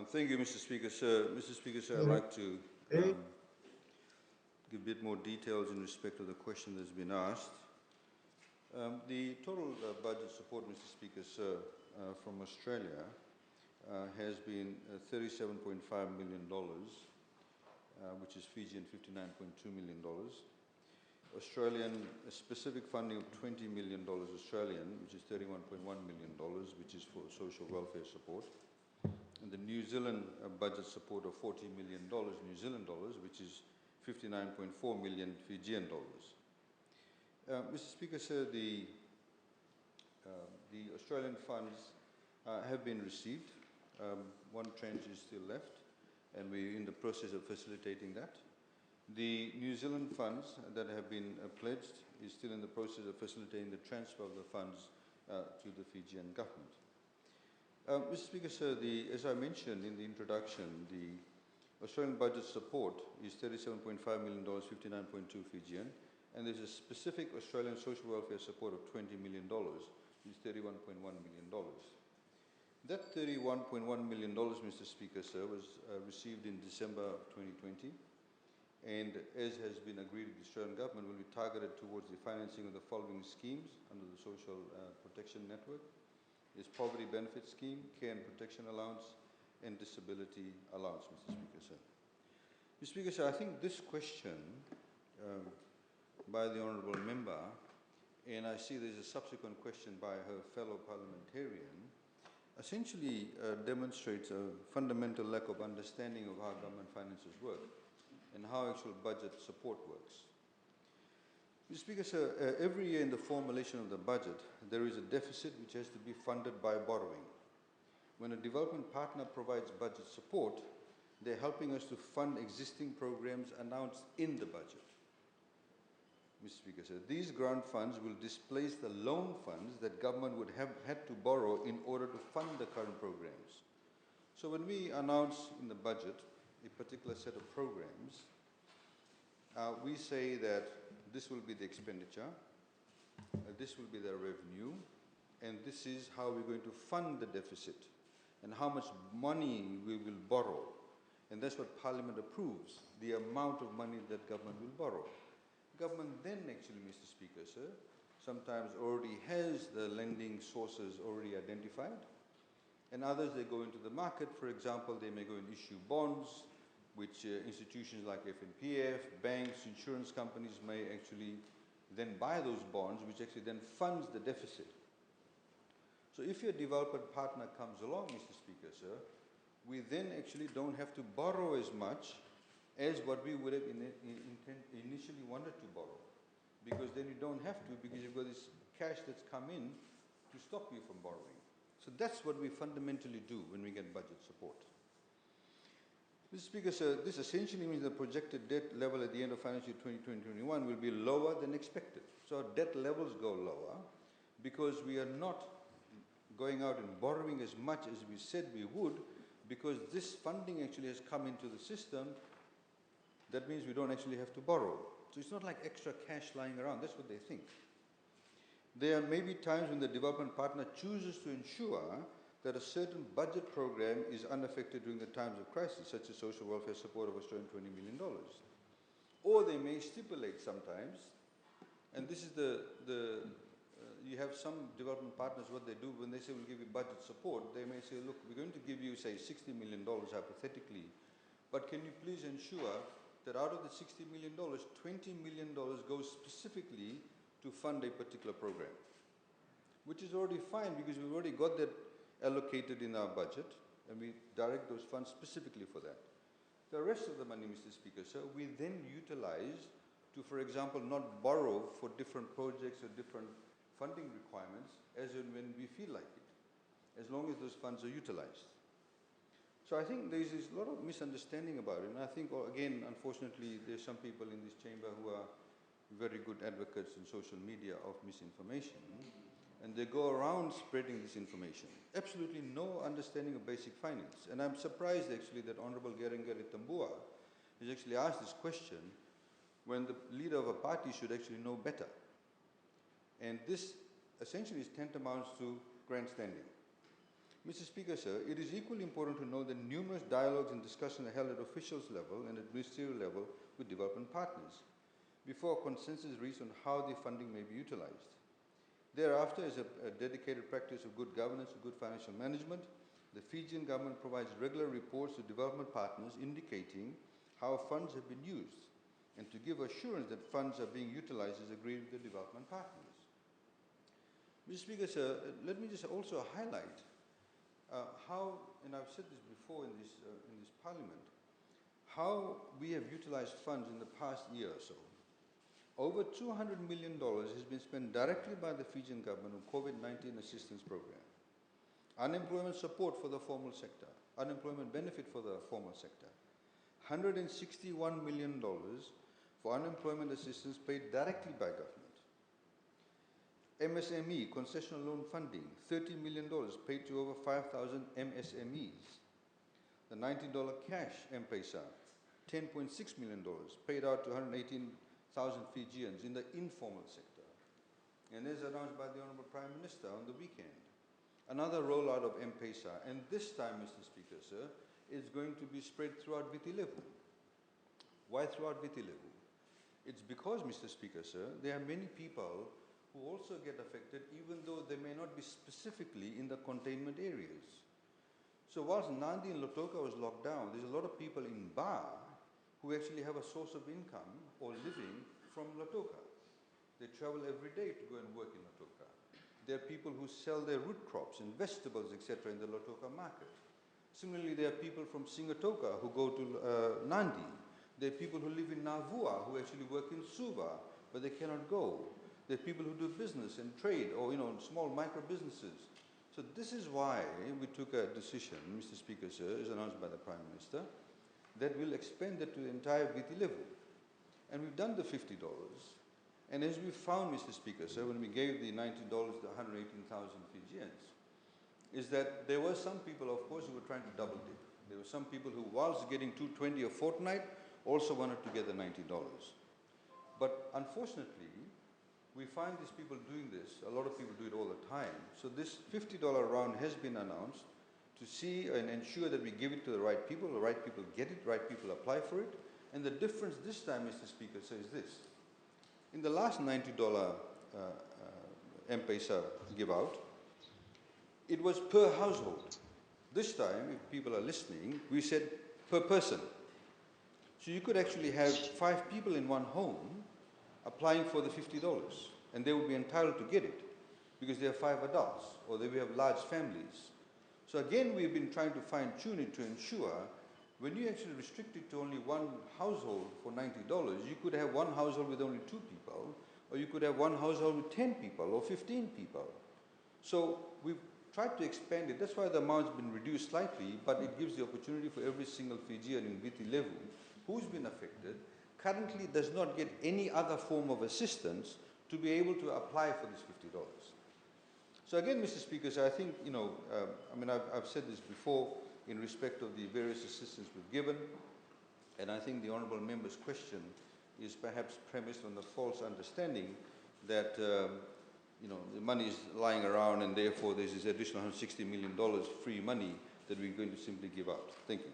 Thank you, Mr. Speaker, sir. Mr. Speaker, sir, I'd like to give a bit more details in respect to the question that's been asked. The total budget support, Mr. Speaker, sir, from Australia has been $37.5 million, which is Fijian $59.2 million. Australian specific funding of $20 million Australian, which is $31.1 million, which is for social welfare support. And the New Zealand budget support of $40 million New Zealand dollars, which is 59.4 million Fijian dollars. Mr. Speaker, sir, the Australian funds have been received. One tranche is still left, and we're in the process of facilitating that. The New Zealand funds that have been pledged is still in the process of facilitating the transfer of the funds to the Fijian government. Mr. Speaker, sir, as I mentioned in the introduction, the Australian budget support is $37.5 million, 59.2 Fijian, and there's a specific Australian social welfare support of $20 million, which is $31.1 million. That $31.1 million, Mr. Speaker, sir, was received in December of 2020, and as has been agreed with the Australian government, will be targeted towards the financing of the following schemes under the Social Protection Network. Is Poverty Benefit Scheme, Care and Protection Allowance, and Disability Allowance, Mr. Speaker, sir. Mr. Speaker, sir, I think this question by the Honourable Member, and I see there's a subsequent question by her fellow parliamentarian, essentially demonstrates a fundamental lack of understanding of how government finances work and how actual budget support works. Mr. Speaker, sir, every year in the formulation of the budget, there is a deficit which has to be funded by borrowing. When a development partner provides budget support, they're helping us to fund existing programs announced in the budget. Mr. Speaker, sir, these grant funds will displace the loan funds that government would have had to borrow in order to fund the current programs. So when we announce in the budget a particular set of programs, we say that this will be the expenditure, this will be the revenue, and this is how we're going to fund the deficit and how much money we will borrow. And that's what Parliament approves, the amount of money that government will borrow. Government then actually, Mr. Speaker, sir, sometimes already has the lending sources already identified, and others they go into the market. For example, they may go and issue bonds, which institutions like FNPF, banks, insurance companies may actually then buy those bonds, which actually then funds the deficit. So if your development partner comes along, Mr. Speaker, sir, we then actually don't have to borrow as much as what we would have initially wanted to borrow. Because then you don't have to, because you've got this cash that's come in to stop you from borrowing. So that's what we fundamentally do when we get budget support. Mr. Speaker, sir, this essentially means the projected debt level at the end of financial year 2020-21 will be lower than expected. So our debt levels go lower because we are not going out and borrowing as much as we said we would, because this funding actually has come into the system. That means we don't actually have to borrow. So it's not like extra cash lying around. That's what they think. There may be times when the development partner chooses to ensure that a certain budget program is unaffected during the times of crisis, such as social welfare support of Australian $20 million. Or they may stipulate sometimes, and this is you have some development partners, what they do when they say we'll give you budget support, they may say, look, we're going to give you, say, $60 million hypothetically, but can you please ensure that out of the $60 million, $20 million goes specifically to fund a particular program, which is already fine because we've already got that allocated in our budget, and we direct those funds specifically for that. The rest of the money, Mr. Speaker, sir, we then utilize to, for example, not borrow for different projects or different funding requirements as and when we feel like it, as long as those funds are utilized. So I think there's a lot of misunderstanding about it, and I think, again, unfortunately, there's some people in this chamber who are very good advocates in social media of misinformation, and they go around spreading this information. Absolutely no understanding of basic finance. And I'm surprised actually that Honorable Gerengari Tambua has actually asked this question when the leader of a party should actually know better. And this essentially is tantamount to grandstanding. Mr. Speaker, sir, it is equally important to know that numerous dialogues and discussions are held at officials level and at ministerial level with development partners before a consensus is reached on how the funding may be utilized. Thereafter is a dedicated practice of good governance and good financial management. The Fijian government provides regular reports to development partners indicating how funds have been used and to give assurance that funds are being utilized as agreed with the development partners. Mr. Speaker, sir, let me just also highlight how, and I've said this before in this Parliament, how we have utilized funds in the past year or so. Over $200 million has been spent directly by the Fijian government on COVID-19 assistance program, unemployment support for the formal sector, unemployment benefit for the formal sector, $161 million for unemployment assistance paid directly by government. MSME, concessional loan funding, $30 million paid to over 5,000 MSMEs. The $90 cash M-Pesa, $10.6 million paid out to 118,000 Fijians in the informal sector. And as announced by the Honourable Prime Minister on the weekend. Another rollout of M-Pesa, and this time, Mr. Speaker, sir, is going to be spread throughout Viti Levu. Why throughout Viti Levu? It's because, Mr. Speaker, sir, there are many people who also get affected even though they may not be specifically in the containment areas. So whilst Nandi and Lotoka was locked down, there's a lot of people in Ba who actually have a source of income or living from Lotoka. They travel every day to go and work in Lotoka. There are people who sell their root crops and vegetables, etc. in the Lotoka market. Similarly, there are people from Singatoka who go to Nandi. There are people who live in Navua who actually work in Suva, but they cannot go. There are people who do business and trade or, small micro businesses. So this is why we took a decision, Mr. Speaker, sir, as announced by the Prime Minister, that we'll expand it to the entire Viti Levu. And we've done the $50. And as we found, Mr. Speaker, sir, when we gave the $90 to 118,000 Fijians, is that there were some people, of course, who were trying to double dip. There were some people who, whilst getting $220 a fortnight, also wanted to get the $90. But unfortunately, we find these people doing this, a lot of people do it all the time. So this $50 round has been announced to see and ensure that we give it to the right people get it, right people apply for it. And the difference this time, Mr. Speaker, says this. In the last $90 M-Pesa give out, it was per household. This time, if people are listening, we said per person. So you could actually have 5 people in one home applying for the $50, and they would be entitled to get it because they are 5 adults or they will have large families. So again, we've been trying to fine-tune it to ensure when you actually restrict it to only one household for $90, you could have one household with only 2 people, or you could have one household with 10 people or 15 people. So we've tried to expand it. That's why the amount's been reduced slightly, but it gives the opportunity for every single Fijian in Viti Levu who's been affected, currently does not get any other form of assistance to be able to apply for this $50. So again, Mr. Speaker, so I think, I've said this before in respect of the various assistance we've given, and I think the Honourable Member's question is perhaps premised on the false understanding that, the money is lying around and therefore there's this additional $160 million free money that we're going to simply give out. Thank you.